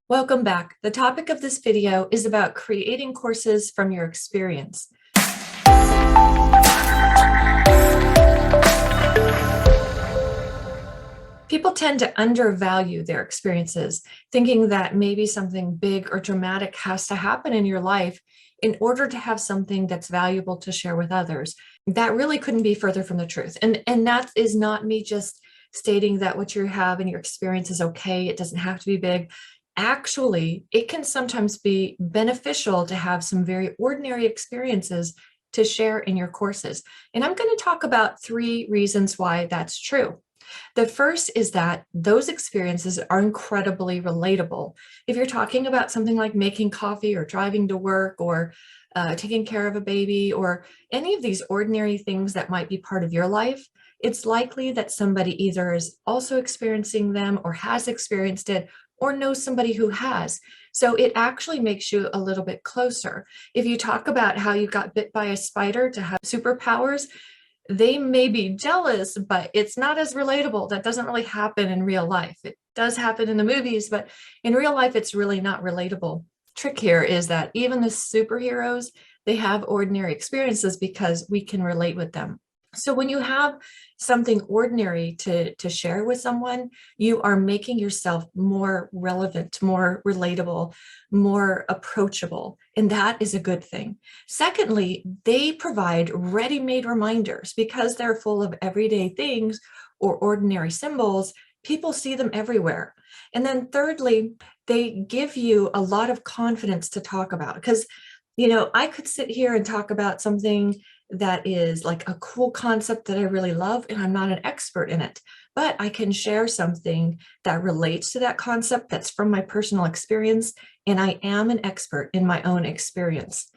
Welcome back. The topic of this video is about creating courses from your experience. People tend to undervalue their experiences, thinking that maybe something big or dramatic has to happen in your life in order to have something that's valuable to share with others. That really couldn't be further from the truth. And that is not me just stating that what you have in your experience is okay. It doesn't have to be big. Actually, it can sometimes be beneficial to have some very ordinary experiences to share in your courses. And I'm going to talk about 3 reasons why that's true. The first is that those experiences are incredibly relatable. If you're talking about something like making coffee or driving to work or taking care of a baby or any of these ordinary things that might be part of your life, it's likely that somebody either is also experiencing them or has experienced it or knows somebody who has. So it actually makes you a little bit closer. If you talk about how you got bit by a spider to have superpowers, they may be jealous, but it's not as relatable. That doesn't really happen in real life. It does happen in the movies, but in real life, it's really not relatable. Trick here is that even the superheroes, they have ordinary experiences because we can relate with them. So when you have something ordinary to share with someone, you are making yourself more relevant, more relatable, more approachable, and that is a good thing. Secondly, they provide ready-made reminders because they're full of everyday things or ordinary symbols. People see them everywhere. And then thirdly, they give you a lot of confidence to talk about because, I could sit here and talk about something that is like a cool concept that I really love, and I'm not an expert in it, but I can share something that relates to that concept that's from my personal experience, and I am an expert in my own experience.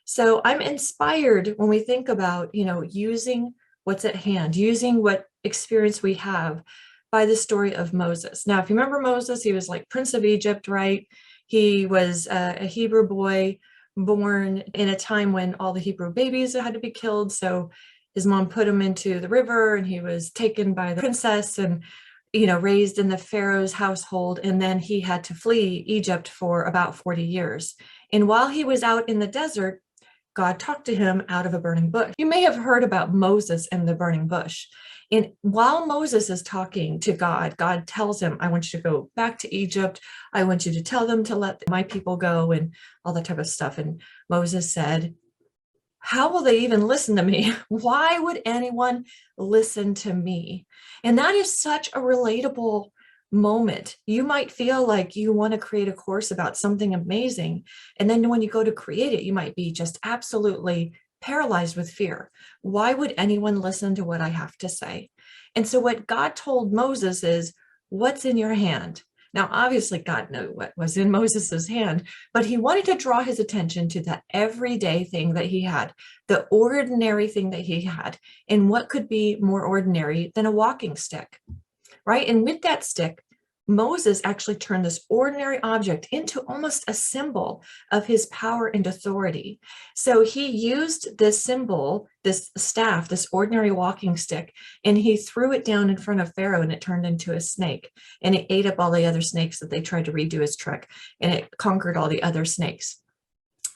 So I'm inspired when we think about, using what's at hand, using what experience we have by the story of Moses. Now, if you remember Moses, he was like Prince of Egypt, right? He was a Hebrew boy born in a time when all the Hebrew babies had to be killed. So his mom put him into the river and he was taken by the princess and, raised in the Pharaoh's household. And then he had to flee Egypt for about 40 years. And while he was out in the desert, God talked to him out of a burning bush. You may have heard about Moses and the burning bush. And while Moses is talking to God, God tells him, I want you to go back to Egypt. I want you to tell them to let my people go and all that type of stuff. And Moses said, how will they even listen to me? Why would anyone listen to me? And that is such a relatable moment. You might feel like you want to create a course about something amazing. And then when you go to create it, you might be just absolutely paralyzed with fear. Why would anyone listen to what I have to say? And so what God told Moses is, what's in your hand? Now, obviously, God knew what was in Moses's hand, but he wanted to draw his attention to that everyday thing that he had, the ordinary thing that he had. And what could be more ordinary than a walking stick, right? And with that stick, Moses actually turned this ordinary object into almost a symbol of his power and authority. So he used this symbol, this staff, this ordinary walking stick, and he threw it down in front of Pharaoh and it turned into a snake. And it ate up all the other snakes that they tried to redo his trick, and it conquered all the other snakes.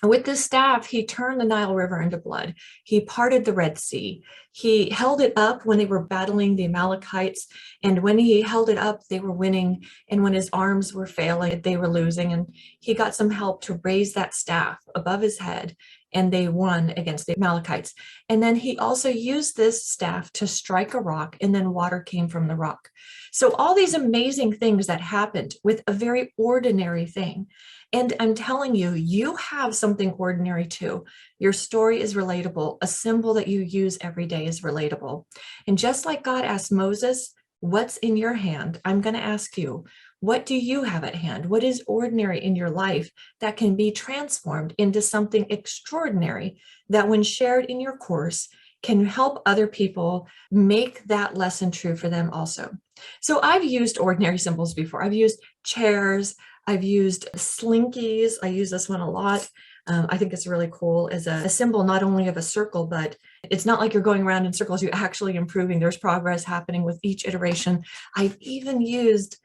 With this staff, he turned the Nile River into blood. He parted the Red Sea. He held it up when they were battling the Amalekites. And when he held it up, they were winning. And when his arms were failing, they were losing. And he got some help to raise that staff above his head. And they won against the Amalekites. And then he also used this staff to strike a rock, and then water came from the rock. So all these amazing things that happened with a very ordinary thing. And I'm telling you, you have something ordinary too. Your story is relatable. A symbol that you use every day is relatable. And just like God asked Moses, what's in your hand? I'm going to ask you, what do you have at hand? What is ordinary in your life that can be transformed into something extraordinary that when shared in your course can help other people make that lesson true for them also? So I've used ordinary symbols before. I've used chairs. I've used slinkies. I use this one a lot. I think it's really cool as a symbol, not only of a circle, but it's not like you're going around in circles, you're actually improving. There's progress happening with each iteration. I've even used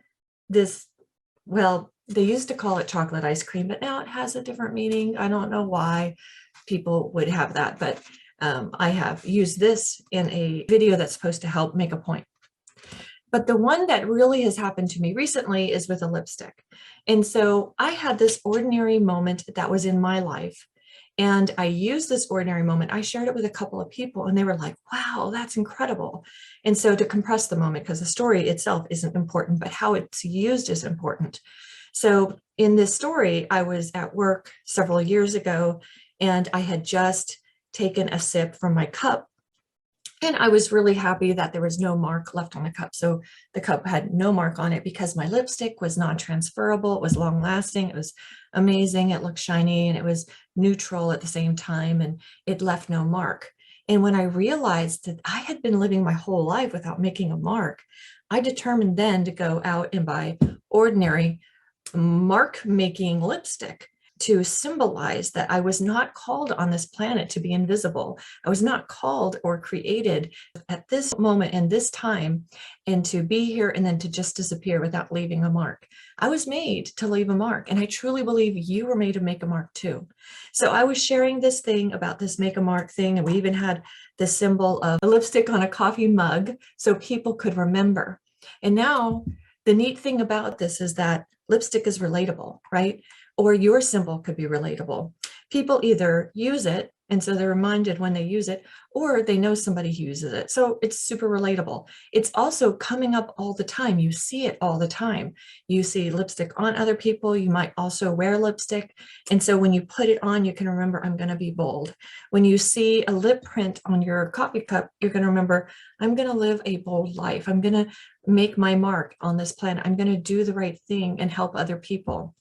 this, well, They used to call it chocolate ice cream, but now it has a different meaning. I don't know why people would have that, but I have used this in a video that's supposed to help make a point. But the one that really has happened to me recently is with a lipstick. And so I had this ordinary moment that was in my life. And I used this ordinary moment. I shared it with a couple of people and they were like, wow, that's incredible. And so to compress the moment, because the story itself isn't important, but how it's used is important. So in this story, I was at work several years ago and I had just taken a sip from my cup. And I was really happy that there was no mark left on the cup. So the cup had no mark on it because my lipstick was non-transferable. It was long lasting. It was amazing. It looked shiny and it was neutral at the same time and it left no mark. And when I realized that I had been living my whole life without making a mark, I determined then to go out and buy ordinary mark making lipstick to symbolize that I was not called on this planet to be invisible. I was not called or created at this moment and this time and to be here and then to just disappear without leaving a mark. I was made to leave a mark, and I truly believe you were made to make a mark too. So I was sharing this thing about this make a mark thing, and we even had the symbol of a lipstick on a coffee mug so people could remember. And now the neat thing about this is that lipstick is relatable, right? Or your symbol could be relatable. People either use it, and so they're reminded when they use it, or they know somebody who uses it. So it's super relatable. It's also coming up all the time. You see it all the time. You see lipstick on other people. You might also wear lipstick. And so when you put it on, you can remember, I'm going to be bold. When you see a lip print on your coffee cup, you're going to remember, I'm going to live a bold life. I'm going to make my mark on this planet. I'm going to do the right thing and help other people.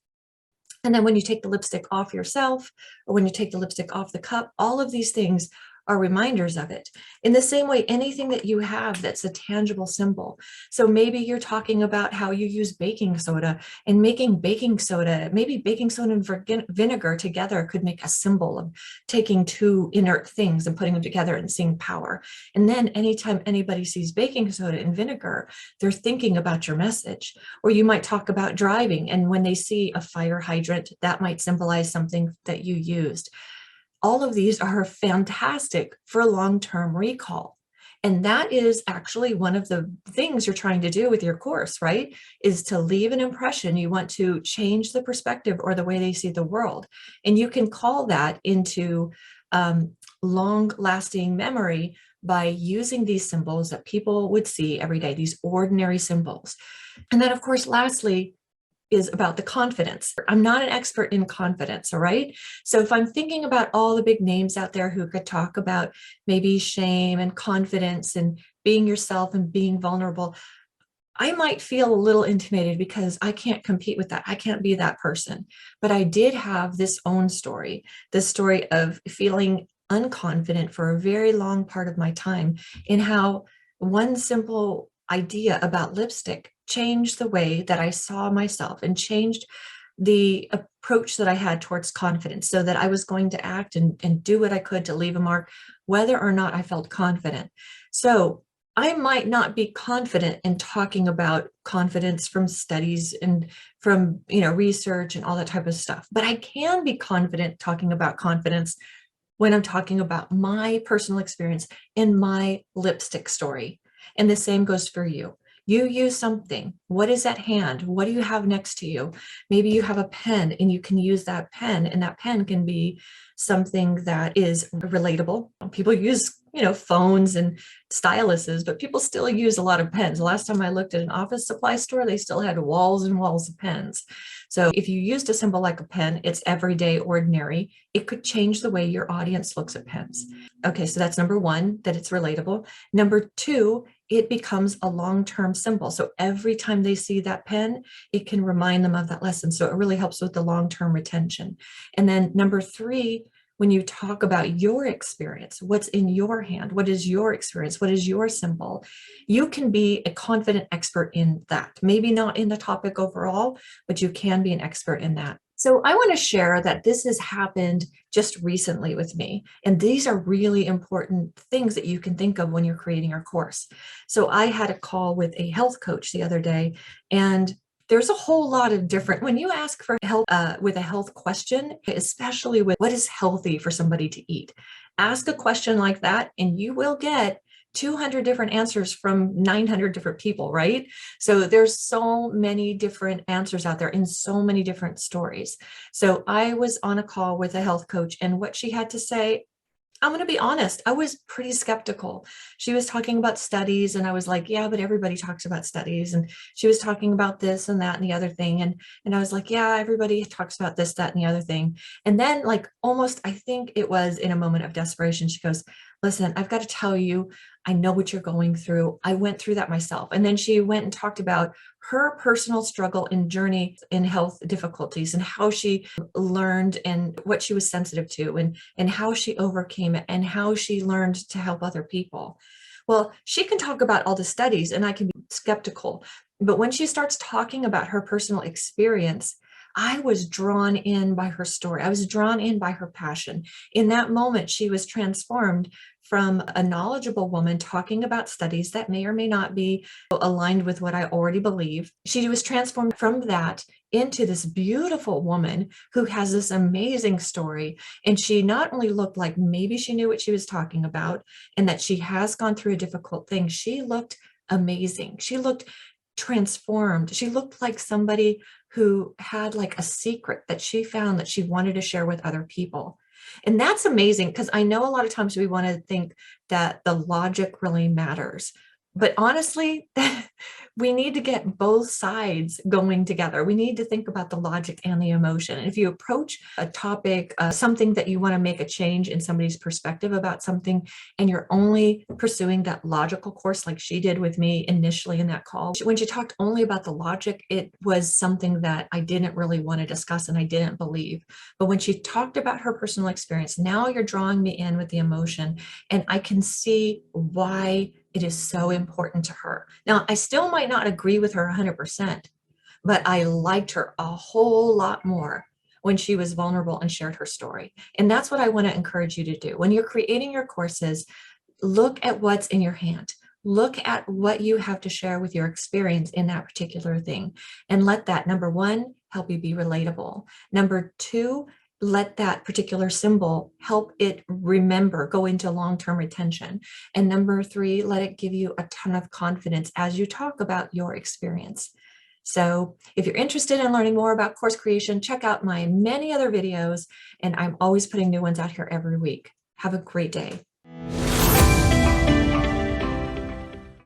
And then when you take the lipstick off yourself, or when you take the lipstick off the cup, all of these things are reminders of it. In the same way, anything that you have that's a tangible symbol. So maybe you're talking about how you use baking soda, and making baking soda, maybe baking soda and vinegar together could make a symbol of taking two inert things and putting them together and seeing power. And then anytime anybody sees baking soda and vinegar, they're thinking about your message. Or you might talk about driving, and when they see a fire hydrant, that might symbolize something that you used. All of these are fantastic for long-term recall. And that is actually one of the things you're trying to do with your course, right? Is to leave an impression. You want to change the perspective or the way they see the world. And you can call that into long-lasting memory by using these symbols that people would see every day, these ordinary symbols. And then, of course, lastly, is about the confidence. I'm not an expert in confidence, all right? So if I'm thinking about all the big names out there who could talk about maybe shame and confidence and being yourself and being vulnerable, I might feel a little intimidated because I can't compete with that. I can't be that person. But I did have this own story, this story of feeling unconfident for a very long part of my time, in how one simple idea about lipstick changed the way that I saw myself and changed the approach that I had towards confidence, so that I was going to act and do what I could to leave a mark, whether or not I felt confident. So I might not be confident in talking about confidence from studies and from, research and all that type of stuff, but I can be confident talking about confidence when I'm talking about my personal experience in my lipstick story. And the same goes for you. You use something. What is at hand? What do you have next to you? Maybe you have a pen and you can use that pen, and that pen can be something that is relatable. People use, phones and styluses, but people still use a lot of pens. The last time I looked at an office supply store, they still had walls and walls of pens. So if you used a symbol like a pen, it's everyday, ordinary. It could change the way your audience looks at pens. Okay, so that's number one, that it's relatable. Number two, it becomes a long-term symbol. So every time they see that pen, it can remind them of that lesson. So it really helps with the long-term retention. And then number three, when you talk about your experience, what's in your hand, what is your experience, what is your symbol, you can be a confident expert in that. Maybe not in the topic overall, but you can be an expert in that. So I want to share that this has happened just recently with me. And these are really important things that you can think of when you're creating your course. So I had a call with a health coach the other day, and There's a whole lot of different, when you ask for help with a health question, especially with what is healthy for somebody to eat, ask a question like that and you will get 200 different answers from 900 different people, right? So there's so many different answers out there in so many different stories. So I was on a call with a health coach, and what she had to say, I'm going to be honest, I was pretty skeptical. She was talking about studies, and I was like, yeah, but everybody talks about studies. And she was talking about this and that and the other thing. And I was like, yeah, everybody talks about this, that, and the other thing. And then, like, almost, I think it was in a moment of desperation, she goes, listen, I've got to tell you, I know what you're going through. I went through that myself. And then she went and talked about her personal struggle and journey in health difficulties and how she learned and what she was sensitive to, and how she overcame it and how she learned to help other people. Well, she can talk about all the studies and I can be skeptical, but when she starts talking about her personal experience, I was drawn in by her story. I was drawn in by her passion. In that moment, she was transformed from a knowledgeable woman talking about studies that may or may not be aligned with what I already believe. She was transformed from that into this beautiful woman who has this amazing story. And she not only looked like maybe she knew what she was talking about and that she has gone through a difficult thing, she looked amazing. She looked transformed. She looked like somebody who had like a secret that she found that she wanted to share with other people. And that's amazing, because I know a lot of times we want to think that the logic really matters. But honestly, we need to get both sides going together. We need to think about the logic and the emotion. And if you approach a topic, something that you want to make a change in somebody's perspective about something, and you're only pursuing that logical course, like she did with me initially in that call, when she talked only about the logic, it was something that I didn't really want to discuss and I didn't believe. But when she talked about her personal experience, now you're drawing me in with the emotion, and I can see why it is so important to her. Now, I still might not agree with her 100%, but I liked her a whole lot more when she was vulnerable and shared her story. And that's what I want to encourage you to do. When you're creating your courses, look at what's in your hand. Look at what you have to share with your experience in that particular thing. And let that, number one, help you be relatable. Number two, let that particular symbol help it go into long-term retention. And number three, let it give you a ton of confidence as you talk about your experience. So if you're interested in learning more about course creation, check out my many other videos, and I'm always putting new ones out here every week. Have a great day.